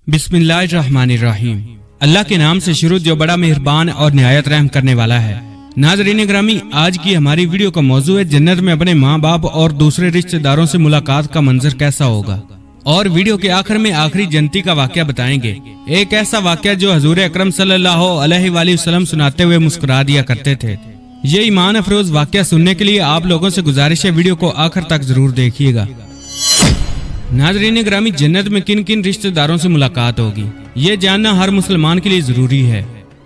बिस्मिल्लाहिर्रहमानिर्रहीम। अल्लाह के नाम से शुरू जो बड़ा मेहरबान और निहायत रहम करने वाला है। नाज़रीन ग्रामी, आज की हमारी वीडियो का मौजू है जन्नत में अपने माँ बाप और दूसरे रिश्तेदारों से मुलाकात का मंजर कैसा होगा। और वीडियो के आखिर में आखिरी जन्नती का वाकया बताएंगे, एक ऐसा वाकया जो हजूर अकरम सल्लल्लाहु अलैहि वसल्लम सुनाते हुए मुस्कुरा दिया करते थे। ये ईमान अफरोज वाकया सुनने के लिए आप लोगों से गुजारिश है वीडियो को आखिर तक जरूर देखिएगा। नाज़रीन ग्रामी, जन्नत में किन किन रिश्तेदारों से मुलाकात होगी ये जानना हर मुसलमान के लिए जरूरी है।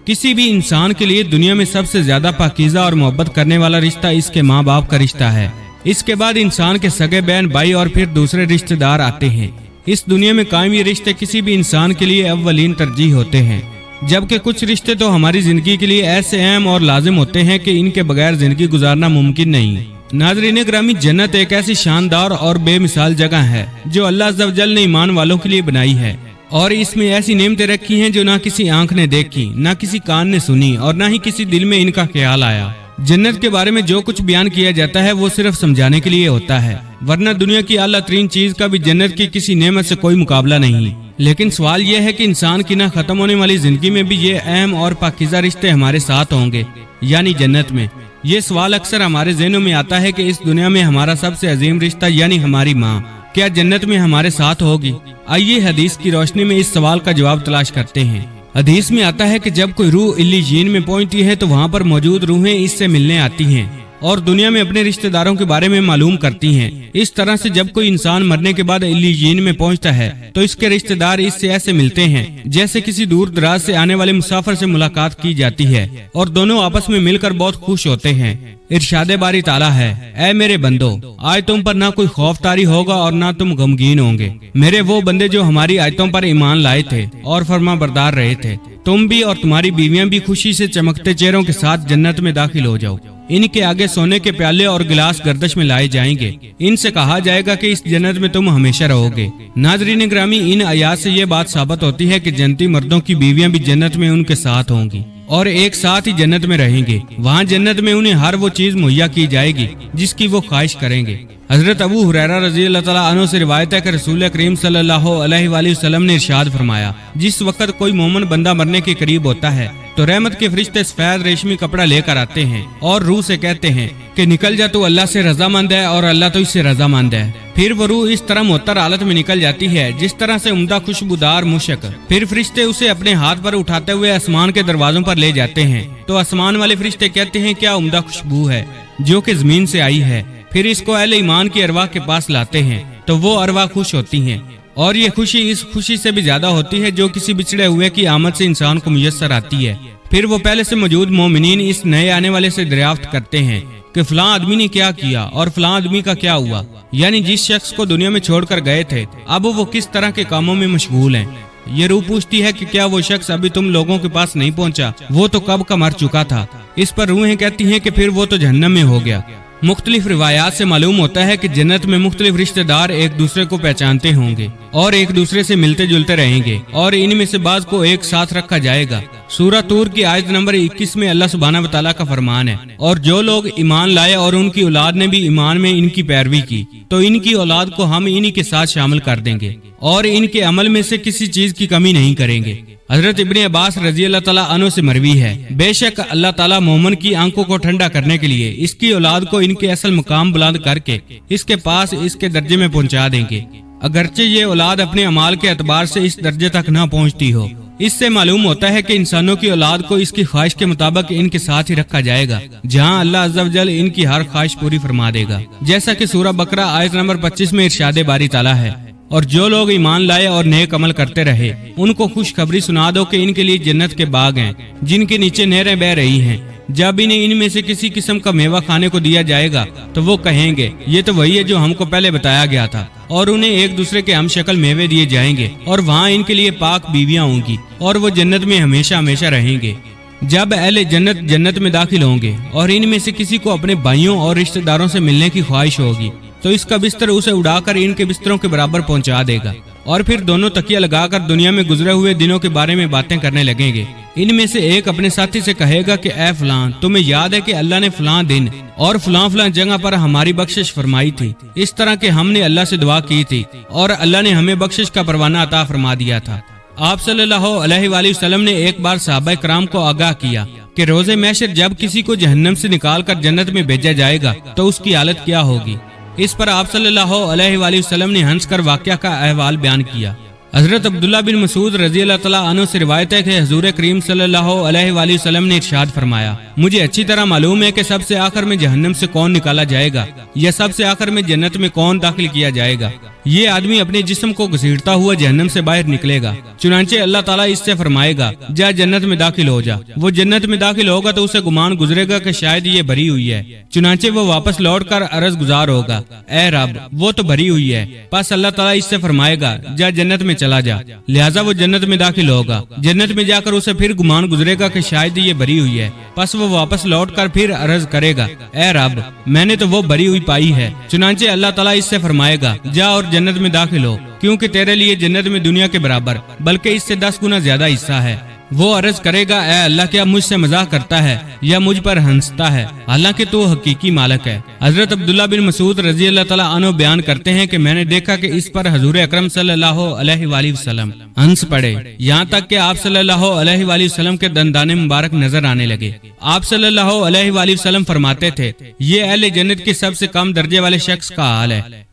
किसी भी इंसान के लिए दुनिया में सबसे ज्यादा पाकीज़ा और मोहब्बत करने वाला रिश्ता इसके माँ बाप का रिश्ता है। इसके बाद इंसान के सगे बहन भाई और फिर दूसरे रिश्तेदार आते हैं। इस दुनिया में कायम ये रिश्ते किसी भी इंसान के लिए अव्वलीन तरजीह होते हैं, जबकि कुछ रिश्ते तो हमारी जिंदगी के लिए ऐसे अहम और लाजिम होते हैं कि इनके बगैर जिंदगी गुजारना मुमकिन नहीं। नाज़रीन ग्रामी, जन्नत एक ऐसी शानदार और बेमिसाल जगह है जो अल्लाह अज़्ज़ व जल ने ईमान वालों के लिए बनाई है, और इसमें ऐसी नेमतें रखी हैं जो ना किसी आंख ने देखी, ना किसी कान ने सुनी और ना ही किसी दिल में इनका ख्याल आया। जन्नत के बारे में जो कुछ बयान किया जाता है वो सिर्फ समझाने के लिए होता है, वरना दुनिया की आला तरीन चीज का भी जन्नत की किसी नेमत से कोई मुकाबला नहीं। लेकिन सवाल यह है कि इंसान की ना खत्म होने वाली जिंदगी में भी ये अहम और पाकीज़ा रिश्ते हमारे साथ होंगे, यानी जन्नत में। ये सवाल अक्सर हमारे ज़हनों में आता है कि इस दुनिया में हमारा सबसे अजीम रिश्ता यानी हमारी माँ क्या जन्नत में हमारे साथ होगी। आइए हदीस की रोशनी में इस सवाल का जवाब तलाश करते हैं। हदीस में आता है कि जब कोई रूह इल्लीजीन में पहुंचती है तो वहाँ पर मौजूद रूहें इससे मिलने आती हैं और दुनिया में अपने रिश्तेदारों के बारे में मालूम करती हैं। इस तरह से जब कोई इंसान मरने के बाद इल्लीजीन में पहुंचता है तो इसके रिश्तेदार इससे ऐसे मिलते हैं जैसे किसी दूर दराज से आने वाले मुसाफिर से मुलाकात की जाती है और दोनों आपस में मिलकर बहुत खुश होते हैं। इरशादे बारी ताला है, ऐ मेरे बंदो, आज तुम पर ना कोई खौफ तारी होगा और ना तुम गमगीन होंगे। मेरे वो बंदे जो हमारी आयतों पर ईमान लाए थे और फरमा बरदार रहे थे, तुम भी और तुम्हारी बीवियां भी खुशी से चमकते चेहरों के साथ जन्नत में दाखिल हो जाओ। इनके आगे सोने के प्याले और गिलास गर्दश में लाए जाएंगे। इनसे कहा जाएगा कि इस जन्नत में तुम हमेशा रहोगे। नाज़रीन ग्रामी, इन आयात से ये बात साबित होती है कि जन्नती मर्दों की बीवियां भी जन्नत में उनके साथ होंगी और एक साथ ही जन्नत में रहेंगे। वहाँ जन्नत में उन्हें हर वो चीज मुहैया की जाएगी जिसकी वो ख्वाहिश करेंगे। हजरत अबू हुरैरा रज़ी अल्लाह तआला अन्हु से रिवायत है कि रसूल करीम सल्लल्लाहु अलैहि वसल्लम ने इरशाद फरमाया, जिस वक्त कोई मोमिन बंदा मरने के करीब होता है तो रहमत के फरिश्ते सफेद रेशमी कपड़ा लेकर आते हैं और रूह से कहते हैं कि निकल जा, तो अल्लाह से रजामंद है और अल्लाह तो इससे रजामंद है। फिर वो रूह इस तरह मुअत्तर हालत में निकल जाती है जिस तरह से उम्दा खुशबूदार मुशक। फिर फरिश्ते उसे अपने हाथ पर उठाते हुए आसमान के दरवाजों पर ले जाते हैं तो आसमान वाले फरिश्ते कहते हैं, क्या उम्दा खुशबू है जो कि जमीन से आई है। फिर इसको अहले ईमान की अरवाह के पास लाते हैं तो वो अरवाह खुश होती हैं, और ये खुशी इस खुशी से भी ज्यादा होती है जो किसी बिछड़े हुए की आमद से इंसान को मुयस्सर आती है। फिर वो पहले से मौजूद मोमिनीन इस नए आने वाले से दरियाफ्त करते हैं कि फलां आदमी ने क्या किया और फलां आदमी का क्या हुआ, यानी जिस शख्स को दुनिया में छोड़कर गए थे अब वो किस तरह के कामों में मशगूल हैं। ये रूह पूछती है कि क्या वो शख्स अभी तुम लोगों के पास नहीं पहुंचा, वो तो कब का मर चुका था। इस पर रूहें कहती हैं कि फिर वो तो जहन्नम में हो गया। मुख्तलिफ रिवायात से मालूम होता है कि जन्नत में मुख्तलिफ रिश्तेदार एक दूसरे को पहचानते होंगे और एक दूसरे से मिलते जुलते रहेंगे और इनमें से बाज को एक साथ रखा जाएगा। सूरह तूर की आयत नंबर 21 में अल्लाह सुब्हानहू व तआला का फरमान है, और जो लोग ईमान लाए और उनकी औलाद ने भी ईमान में इनकी पैरवी की तो इनकी औलाद को हम इन्हीं के साथ शामिल कर देंगे और इनके अमल में से किसी चीज की कमी नहीं करेंगे। हजरत इब्ने अब्बास रज़ी अल्लाह तआला अन्हु से मरवी है, बेशक अल्लाह ताला मोमिन की आंखों को ठंडा करने के लिए इसकी औलाद को इनके असल मुकाम बुलंद करके इसके पास इसके दर्जे में पहुंचा देंगे, अगरचे ये औलाद अपने अमाल के एतबार से इस दर्जे तक न पहुंचती हो। इससे मालूम होता है कि इंसानों की औलाद को इसकी ख्वाहिश के मुताबिक इनके साथ ही रखा जाएगा, जहां अल्लाह अज़्ज़ व जल इनकी हर ख्वाहिश पूरी फरमा देगा। जैसा कि सूरह बकरा आयत नंबर 25 में इरशादे बारी ताला है, और जो लोग ईमान लाए और नेक अमल करते रहे उनको खुशखबरी सुना दो कि इनके लिए जन्नत के बाग हैं जिनके नीचे नहरें बह रही हैं। जब इन्हें इनमें से किसी किस्म का मेवा खाने को दिया जाएगा तो वो कहेंगे, ये तो वही है जो हमको पहले बताया गया था, और उन्हें एक दूसरे के हम शक्ल मेवे दिए जाएंगे और वहाँ इनके लिए पाक बीवियां होंगी और वो जन्नत में हमेशा हमेशा रहेंगे। जब अहले जन्नत जन्नत में दाखिल होंगे और इनमें से किसी को अपने भाइयों और रिश्तेदारों से मिलने की ख्वाहिश होगी तो इसका बिस्तर उसे उड़ाकर इनके बिस्तरों के बराबर पहुंचा देगा और फिर दोनों तकिया लगाकर दुनिया में गुजरे हुए दिनों के बारे में बातें करने लगेंगे। इनमें से एक अपने साथी से कहेगा कि ऐ फलां, तुम्हें याद है कि अल्लाह ने फलां दिन और फलां फलां जगह पर हमारी बख्शिश फरमाई थी, इस तरह के हमने अल्लाह से दुआ की थी और अल्लाह ने हमें बख्शिश का परवाना अता फरमा दिया था। آپ صلی اللہ علیہ وآلہ وسلم نے ایک بار صحابہ کرام کو آگاہ کیا کہ روز محشر جب کسی کو جہنم سے نکال کر جنت میں بھیجا جائے گا تو اس کی حالت کیا ہوگی۔ اس پر آپ صلی اللہ علیہ وآلہ وسلم نے ہنس کر واقعہ کا احوال بیان کیا۔ حضرت عبداللہ بن مسعود رضی اللہ تعالیٰ عنہ سے روایت ہے کہ حضور کریم صلی اللہ علیہ وآلہ وسلم نے ارشاد فرمایا، مجھے اچھی طرح معلوم ہے کہ سب سے آخر میں جہنم سے کون نکالا جائے گا یا سب سے آخر میں جنت میں کون داخل کیا جائے گا۔ یہ آدمی اپنے جسم کو گھسیٹتا ہوا جہنم سے باہر نکلے گا، چنانچہ اللہ تعالیٰ اس سے فرمائے گا جا جنت میں داخل ہو جا۔ وہ جنت میں داخل ہوگا تو اسے گمان گزرے گا کہ شاید یہ بھری ہوئی ہے، چنانچہ وہ واپس لوٹ کر عرض گزار ہوگا، اے رب وہ تو بھری ہوئی ہے۔ پس اللہ تعالیٰ اس سے فرمائے گا جا جنت میں چلا جا، لہٰذا وہ جنت میں داخل ہوگا۔ جنت میں جا کر اسے پھر گمان گزرے گا کہ شاید یہ بھری ہوئی ہے، پس وہ واپس لوٹ کر پھر عرض کرے گا، اے رب میں نے تو وہ بھری ہوئی پائی ہے۔ چنانچہ اللہ تعالیٰ اس سے فرمائے گا جا اور جنت میں داخل ہو، کیونکہ تیرے لیے جنت میں دنیا کے برابر بلکہ اس سے 10 گنا زیادہ حصہ ہے۔ وہ عرض کرے گا، اے اللہ کیا مجھ سے مزاح کرتا ہے یا مجھ پر ہنستا ہے، حالانکہ تو حقیقی مالک ہے۔ حضرت عبداللہ بن مسعود رضی اللہ تعالیٰ عنہ بیان کرتے ہیں کہ میں نے دیکھا کہ اس پر حضور اکرم صلی اللہ علیہ وآلہ وسلم ہنس پڑے، یہاں تک کہ آپ صلی اللہ علیہ وآلہ وسلم کے دندان مبارک نظر آنے لگے۔ آپ صلی اللہ علیہ وآلہ وسلم فرماتے تھے، یہ اہل جنت کے سب سے کم درجے والے شخص کا حال ہے۔